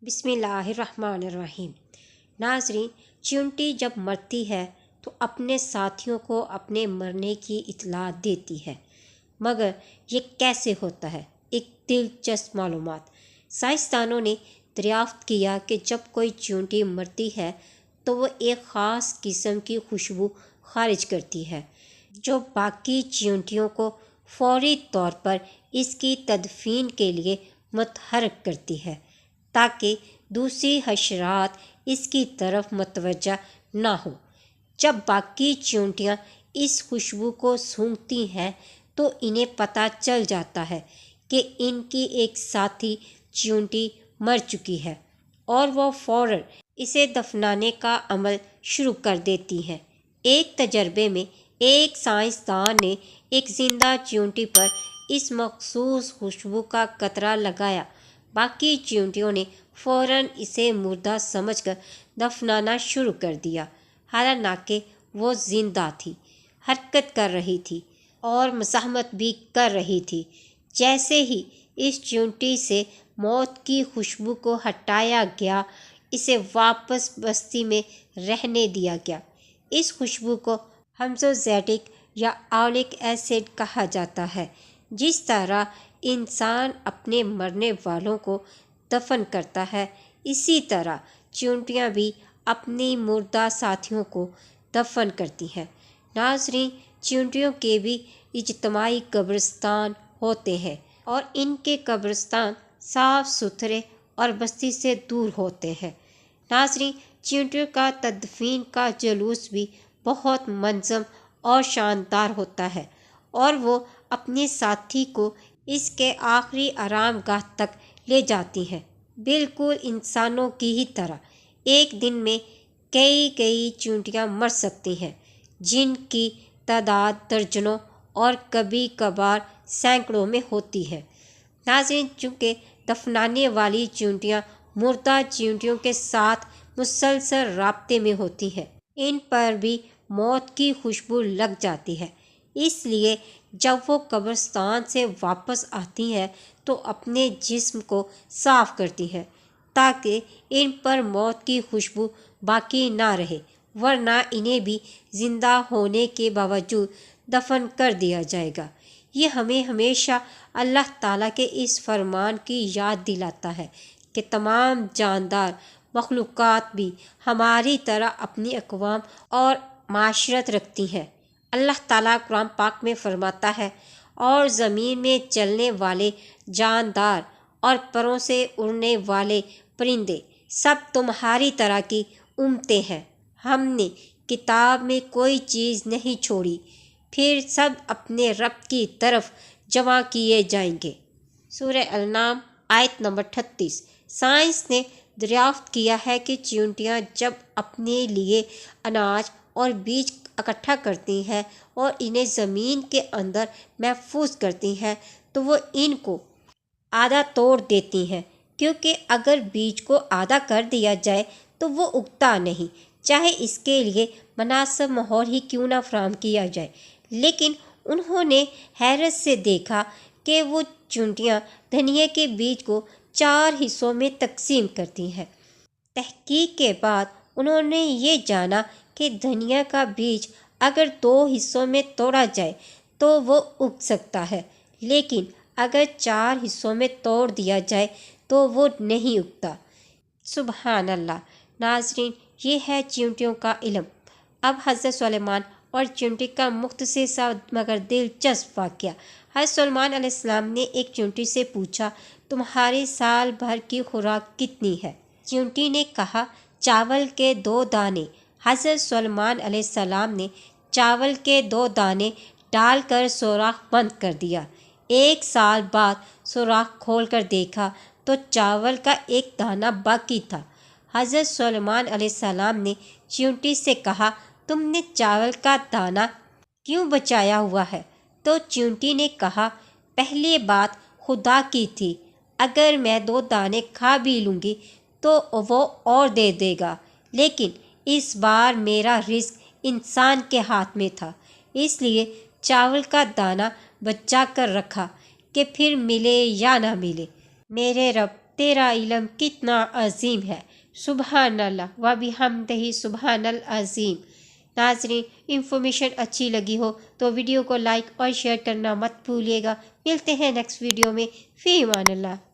بسم اللہ الرحمن الرحیم۔ ناظرین، چیونٹی جب مرتی ہے تو اپنے ساتھیوں کو اپنے مرنے کی اطلاع دیتی ہے، مگر یہ کیسے ہوتا ہے؟ ایک دلچسپ معلومات۔ سائنسدانوں نے دریافت کیا کہ جب کوئی چیونٹی مرتی ہے تو وہ ایک خاص قسم کی خوشبو خارج کرتی ہے جو باقی چیونٹیوں کو فوری طور پر اس کی تدفین کے لیے متحرک کرتی ہے تاکہ دوسری حشرات اس کی طرف متوجہ نہ ہوں۔ جب باقی چیونٹیاں اس خوشبو کو سونگھتی ہیں تو انہیں پتہ چل جاتا ہے کہ ان کی ایک ساتھی چیونٹی مر چکی ہے اور وہ فوراً اسے دفنانے کا عمل شروع کر دیتی ہیں۔ ایک تجربے میں ایک سائنسدان نے ایک زندہ چیونٹی پر اس مخصوص خوشبو کا قطرہ لگایا۔ باقی چیونٹیوں نے فوراً اسے مردہ سمجھ کر دفنانا شروع کر دیا، حالانکہ وہ زندہ تھی، حرکت کر رہی تھی اور مزاحمت بھی کر رہی تھی۔ جیسے ہی اس چیونٹی سے موت کی خوشبو کو ہٹایا گیا، اسے واپس بستی میں رہنے دیا گیا۔ اس خوشبو کو ہمزوزیٹک یا آلیک ایسڈ کہا جاتا ہے۔ جس طرح انسان اپنے مرنے والوں کو دفن کرتا ہے، اسی طرح چیونٹیاں بھی اپنی مردہ ساتھیوں کو دفن کرتی ہیں۔ ناظرین، چیونٹیوں کے بھی اجتماعی قبرستان ہوتے ہیں اور ان کے قبرستان صاف ستھرے اور بستی سے دور ہوتے ہیں۔ ناظرین، چیونٹیوں کا تدفین کا جلوس بھی بہت منظم اور شاندار ہوتا ہے اور وہ اپنے ساتھی کو اس کے آخری آرام گاہ تک لے جاتی ہیں، بالکل انسانوں کی ہی طرح۔ ایک دن میں کئی چیونٹیاں مر سکتی ہیں، جن کی تعداد درجنوں اور کبھی کبھار سینکڑوں میں ہوتی ہے۔ ناظرین، چونکہ دفنانے والی چیونٹیاں مردہ چیونٹیوں کے ساتھ مسلسل رابطے میں ہوتی ہیں، ان پر بھی موت کی خوشبو لگ جاتی ہے، اس لیے جب وہ قبرستان سے واپس آتی ہیں تو اپنے جسم کو صاف کرتی ہیں تاکہ ان پر موت کی خوشبو باقی نہ رہے، ورنہ انہیں بھی زندہ ہونے کے باوجود دفن کر دیا جائے گا۔ یہ ہمیں ہمیشہ اللہ تعالیٰ کے اس فرمان کی یاد دلاتا ہے کہ تمام جاندار مخلوقات بھی ہماری طرح اپنی اقوام اور معاشرت رکھتی ہیں۔ اللہ تعالیٰ قرآن پاک میں فرماتا ہے، اور زمین میں چلنے والے جاندار اور پروں سے اڑنے والے پرندے سب تمہاری طرح کی امتیں ہیں۔ ہم نے کتاب میں کوئی چیز نہیں چھوڑی، پھر سب اپنے رب کی طرف جمع کیے جائیں گے۔ سورہ الانعام آیت نمبر 38۔ سائنس نے دریافت کیا ہے کہ چیونٹیاں جب اپنے لیے اناج اور بیج اکٹھا کرتی ہیں اور انہیں زمین کے اندر محفوظ کرتی ہیں تو وہ ان کو آدھا توڑ دیتی ہیں، کیونکہ اگر بیج کو آدھا کر دیا جائے تو وہ اگتا نہیں، چاہے اس کے لیے مناسب ماحول ہی کیوں نہ فراہم کیا جائے۔ لیکن انہوں نے حیرت سے دیکھا کہ وہ چیونٹیاں دھنیا کے بیج کو 4 حصوں میں تقسیم کرتی ہیں۔ تحقیق کے بعد انہوں نے یہ جانا کہ دھنیا کا بیج اگر 2 حصوں میں توڑا جائے تو وہ اگ سکتا ہے، لیکن اگر 4 حصوں میں توڑ دیا جائے تو وہ نہیں اگتا۔ سبحان اللہ۔ ناظرین، یہ ہے چیونٹیوں کا علم۔ اب حضرت سلیمان اور چیونٹی کا مختصر سا مگر دلچسپ واقعہ۔ حضرت سلیمان علیہ السلام نے ایک چیونٹی سے پوچھا، تمہاری سال بھر کی خوراک کتنی ہے؟ چیونٹی نے کہا، چاول کے 2 دانے۔ حضرت سلیمان علیہ السلام نے چاول کے 2 دانے ڈال کر سوراخ بند کر دیا۔ 1 سال بعد سوراخ کھول کر دیکھا تو چاول کا 1 دانہ باقی تھا۔ حضرت سلیمان علیہ السلام نے چیونٹی سے کہا، تم نے چاول کا دانہ کیوں بچایا ہوا ہے؟ تو چیونٹی نے کہا، پہلی بات خدا کی تھی، اگر میں 2 دانے کھا بھی لوں گی تو وہ اور دے دے گا، لیکن اس بار میرا رزق انسان کے ہاتھ میں تھا، اس لیے چاول کا دانہ بچا کر رکھا کہ پھر ملے یا نہ ملے۔ میرے رب تیرا علم کتنا عظیم ہے، سبحان اللہ و بحمدہ سبحان العظیم۔ ناظرین، انفارمیشن اچھی لگی ہو تو ویڈیو کو لائک اور شیئر کرنا مت بھولیے گا۔ ملتے ہیں نیکسٹ ویڈیو میں، فی امان اللہ۔